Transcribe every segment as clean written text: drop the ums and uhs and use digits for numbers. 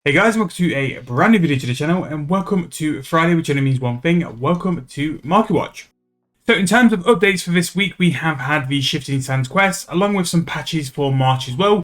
Hey guys, welcome to a brand new video to the channel and welcome to Friday, which only means one thing. Welcome to Marketwatch. So in terms of updates for this week, we have had the Shifting Sands quest along with some patches for March as well.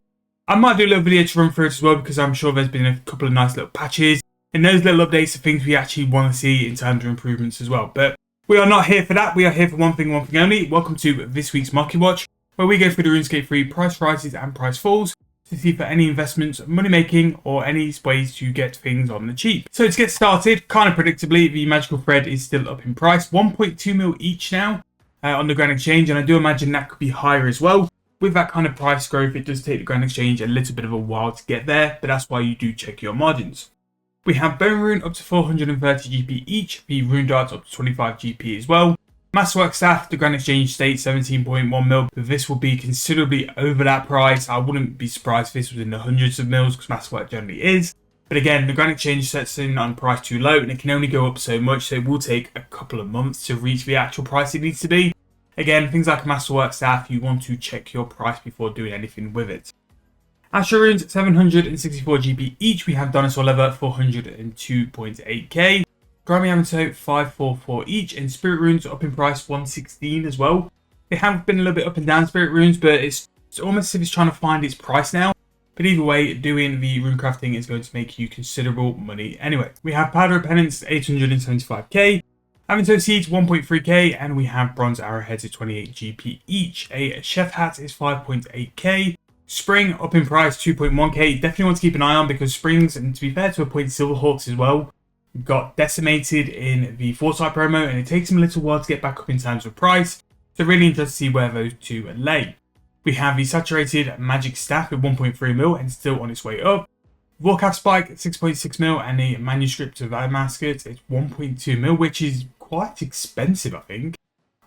I might do a little video to run through it as well because I'm sure there's been a couple of nice little patches and those little updates are things we actually want to see in terms of improvements as well. But we are not here for that. We are here for one thing only. Welcome to this week's Marketwatch, where we go through the Runescape 3 price rises and price falls to see for any investments, money making, or any ways to get things on the cheap. So to get started, kind of predictably, the magical thread is still up in price, 1.2 mil each now on the Grand Exchange, and I do imagine that could be higher as well. With that kind of price growth, it does take the Grand Exchange a little bit of a while to get there, but that's why you do check your margins. We have Bone Rune up to 430 GP each, the Rune Darts up to 25 GP as well. Masterwork Staff, the Grand Exchange states 17.1 mil, but this will be considerably over that price. I wouldn't be surprised if this was in the hundreds of mils because Masterwork generally is. But again, the Grand Exchange sets in on price too low and it can only go up so much, so it will take a couple of months to reach the actual price it needs to be. Again, things like Masterwork Staff, you want to check your price before doing anything with it. Astral Runes, 764 GP each. We have Dinosaur Leather, 402.8k. Grimy Amato 544 each, and Spirit Runes up in price 116 as well. They have been a little bit up and down, Spirit Runes, but it's almost as if it's trying to find its price now. But either way, doing the rune crafting is going to make you considerable money anyway. We have Powder Penance 875k, Amato Seeds 1.3k, and we have Bronze Arrowheads at 28 GP each. A Chef Hat is 5.8k. Spring up in price 2.1k. Definitely want to keep an eye on because Springs, and to be fair to a point, Silverhawks as well, got decimated in the Foresight promo and it takes them a little while to get back up in terms of price, so really interested to see where those two lay. We have the Saturated Magic Staff at 1.3 mil and still on its way up. Warcraft Spike at 6.6 mil and the Manuscript of Damascus at 1.2 mil, which is quite expensive, I think.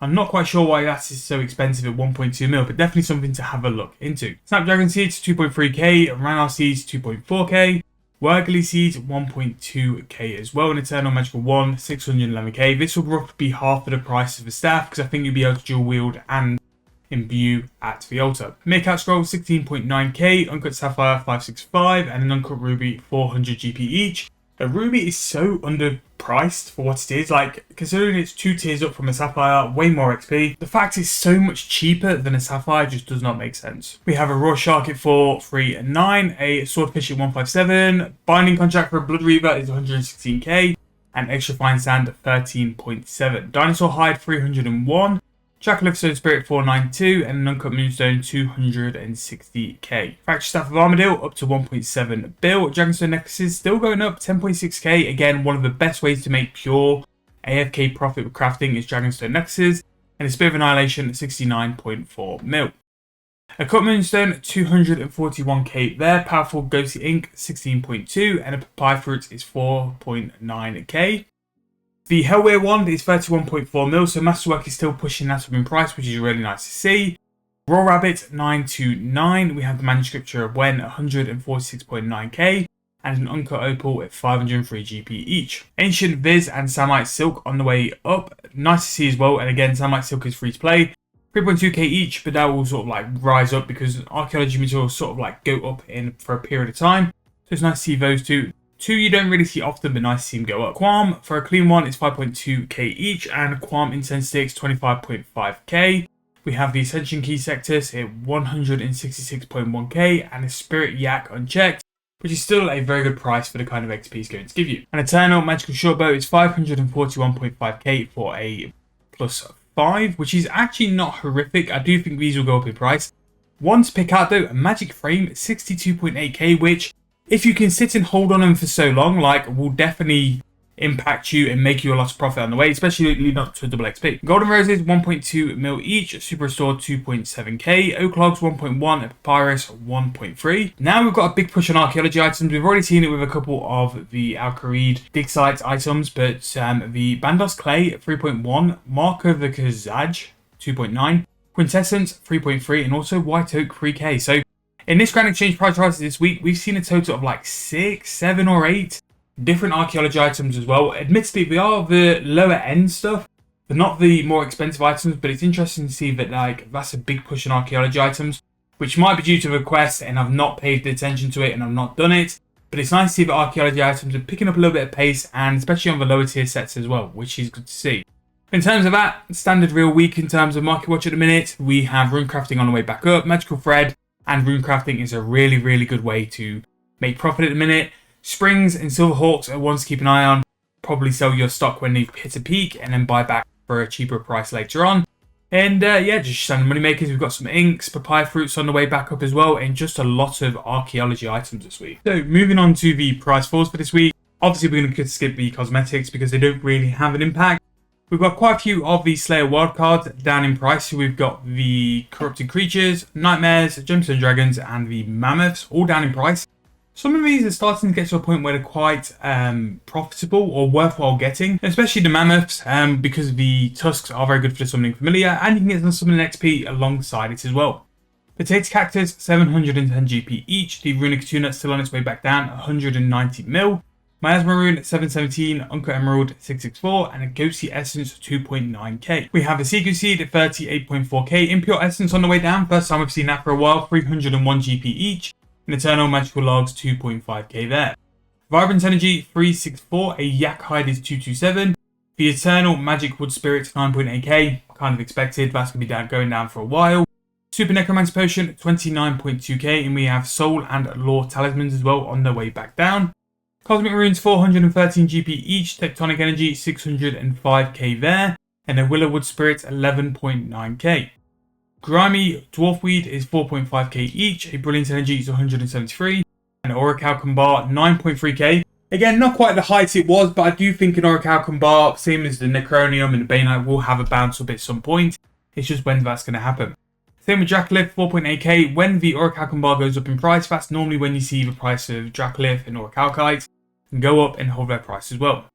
I'm not quite sure why that is so expensive at 1.2 mil, but definitely something to have a look into. Snapdragon Seeds 2.3k, Ranar Seeds 2.4k, Worgly Seeds 1.2k as well, and Eternal Magical 1 611k. This will roughly be half of the price of the staff because I think you'll be able to dual wield and imbue at the altar. Meerkat Scroll 16.9k, Uncut Sapphire 565, and an Uncut Ruby 400 GP each. A Ruby is so underpriced for what it is, like considering it's 2 tiers up from a Sapphire, way more XP. The fact it's so much cheaper than a Sapphire just does not make sense. We have a Raw Shark at 439, a Swordfish at 157, Binding Contract for a Blood Reaver is 116k, and Extra Fine Sand 13.7. Dinosaur Hide 301, Jackal Stone Spirit 492, and an Uncut Moonstone 260k. Fracture Staff of Armadale up to 1.7 bill. Dragonstone Necklaces still going up 10.6k. Again, one of the best ways to make pure AFK profit with crafting is Dragonstone Necklaces. And a Spear of Annihilation 69.4 mil. A Cut Moonstone 241k there. Powerful Ghostly Ink 16.2, and a Papaya Fruit is 4.9k. The Hellweir Wand is 31.4 mil, so Masterwork is still pushing that up in price, which is really nice to see. Raw Rabbit 929, we have the Manuscripture of Wen 146.9k, and an Uncut Opal at 503 GP each. Ancient Viz and Samite Silk on the way up, nice to see as well, and again Samite Silk is free to play. 3.2k each, but that will sort of like rise up because Archeology materials sort of like go up for a period of time, so it's nice to see those two. Two you don't really see often, but nice to see them go up. Qualm, for a clean one, is 5.2k each, and Qualm Incense Sticks 25.5k. We have the Ascension Key Sectors at 166.1k, and a Spirit Yak unchecked, which is still a very good price for the kind of XP it's going to give you. An Eternal Magical Shortbow is 541.5k for a +5, which is actually not horrific. I do think these will go up in price. One to pick out though, a Magic Frame 62.8k, which, if you can sit and hold on them for so long, like, will definitely impact you and make you a lot of profit on the way, especially leading up to a double XP. Golden Roses 1.2 mil each, Super Restore 2.7k, Oak Logs 1.1, and Papyrus 1.3. Now we've got a big push on Archeology items. We've already seen it with a couple of the Alcarid dig sites items, but the Bandos Clay 3.1, Mark of the Kazaj 2.9, Quintessence 3.3, and also White Oak 3k. So in this Grand Exchange price rises this week, we've seen a total of like 6, 7 or 8 different Archeology items as well. Admittedly, they are the lower end stuff. They're not the more expensive items, but it's interesting to see that like that's a big push in Archeology items. which might be due to request and I've not paid attention to it and I've not done it. But it's nice to see that archaeology items are picking up a little bit of pace, and especially on the lower tier sets as well, which is good to see. In terms of that, standard real week in terms of Marketwatch at the minute, we have runecrafting on the way back up, magical thread, and runecrafting is a really, really good way to make profit at the minute. Springs and silverhawks are ones to keep an eye on. Probably sell your stock when they've hit a peak and then buy back for a cheaper price later on. And yeah, just standard money makers. We've got some inks, papaya fruits on the way back up as well, and just a lot of archaeology items this week. So moving on to the price falls for this week. Obviously, we're going to skip the cosmetics because they don't really have an impact. We've got quite a few of the Slayer wildcards down in price. So we've got the corrupted creatures, nightmares, gemstone dragons, and the mammoths all down in price. Some of these are starting to get to a point where they're quite profitable or worthwhile getting, especially the mammoths, because the tusks are very good for the summoning familiar, and you can get some summoning XP alongside it as well. Potato cactus, 710 GP each. The runic tuna still on its way back down, 190 mil. Miasma rune, 717, Uncle Emerald, 664, and a ghosty essence, 2.9k. We have a secret seed, 38.4k. Impure essence on the way down, first time we've seen that for a while, 301 GP each. And Eternal Magical Logs, 2.5k there. Vibrant Energy, 364. A Yak Hide is 227. The Eternal Magic Wood Spirit, 9.8k. Kind of expected. That's going to be going down for a while. Super Necromancer Potion, 29.2k. And we have Soul and Lore Talismans as well on their way back down. Cosmic Runes, 413 GP each. Tectonic Energy, 605k there. And a Willow Wood Spirit, 11.9k. Grimy Dwarfweed is 4.5k each, a Brilliant Energy is 173, and Orichalcum Bar 9.3k. Again, not quite the height it was, but I do think an Orichalcum Bar, same as the Necronium and the Banite, will have a bounce up at some point. It's just when that's going to happen. Same with Dracolith, 4.8k. When the Orichalcum Bar goes up in price, that's normally when you see the price of Dracolith and Orichalcite go up and hold their price as well.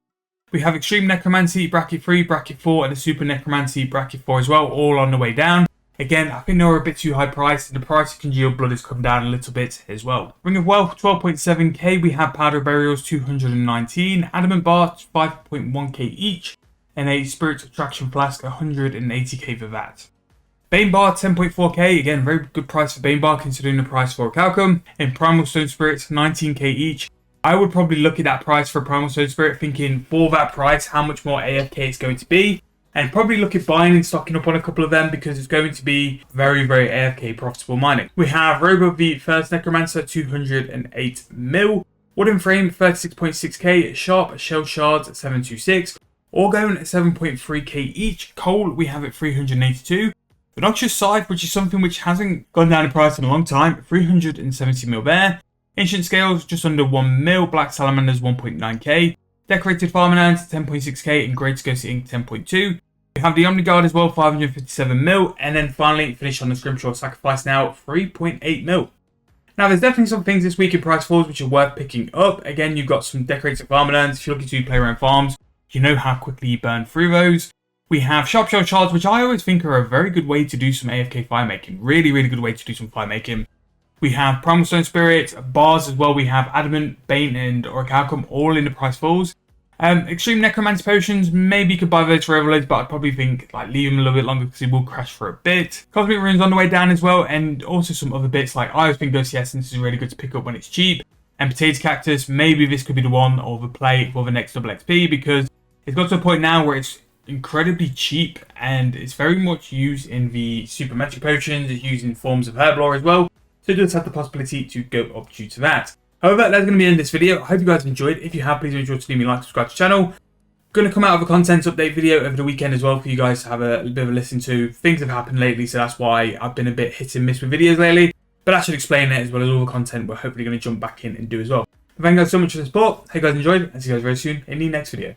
We have Extreme Necromancy, bracket 3, bracket 4, and a Super Necromancy, bracket 4 as well, all on the way down. Again, I think they were a bit too high priced, and the price of Congealed Blood has come down a little bit as well. Ring of Wealth, 12.7k. We have Powder Burials, 219. Adamant Bar, 5.1k each. And a Spirit Attraction Flask, 180k for that. Bane Bar, 10.4k. Again, very good price for Bane Bar considering the price for Orichalcum. And Primal Stone Spirits, 19k each. I would probably look at that price for Primal Stone Spirit, thinking for that price, how much more AFK it's going to be. And probably look at buying and stocking up on a couple of them because it's going to be very, very AFK profitable mining. We have Robo the First Necromancer, 208 mil. Wooden Frame, 36.6k. Sharp Shell Shards, 726. Orgone, 7.3k each. Coal, we have at 382. The Noxious Scythe, which is something which hasn't gone down in price in a long time, 370 mil there. Ancient Scales, just under 1 mil. Black Salamanders, 1.9k. Decorated Farming Ants, 10.6k. And Great Ghosty Ink, 10.2. We have the Omniguard as well, 557 mil. And then finally, finish on the Scrimshaw Sacrifice now, 3.8 mil. Now, there's definitely some things this week in price falls which are worth picking up. Again, you've got some Decorated Farming Ants. If you're looking to play around farms, you know how quickly you burn through those. We have Sharp Shell Shards, which I always think are a very good way to do some AFK fire making. Really, really good way to do some fire making. We have Primal Stone Spirit, Bars as well. We have Adamant, Bane, and Orichalcum all in the price falls. Extreme Necromancer Potions, maybe you could buy those for overloads, but I'd probably think leave them a little bit longer because it will crash for a bit. Cosmic Runes on the way down as well, and also some other bits like I always think Ghosty Essence is really good to pick up when it's cheap. And Potato Cactus, maybe this could be the one or the play for the next double XP because it's got to a point now where it's incredibly cheap and it's very much used in the super magic potions, it's used in forms of herblore as well. So it does have the possibility to go up due to that. However, that's going to be the end of this video. I hope you guys have enjoyed. If you have, please make sure to leave me a like, subscribe to the channel. Going to come out with a content update video over the weekend as well for you guys to have a bit of a listen to. Things have happened lately, so that's why I've been a bit hit and miss with videos lately. But that should explain it as well as all the content we're hopefully going to jump back in and do as well. But thank you guys so much for the support. Hope you guys enjoyed, and see you guys very soon in the next video.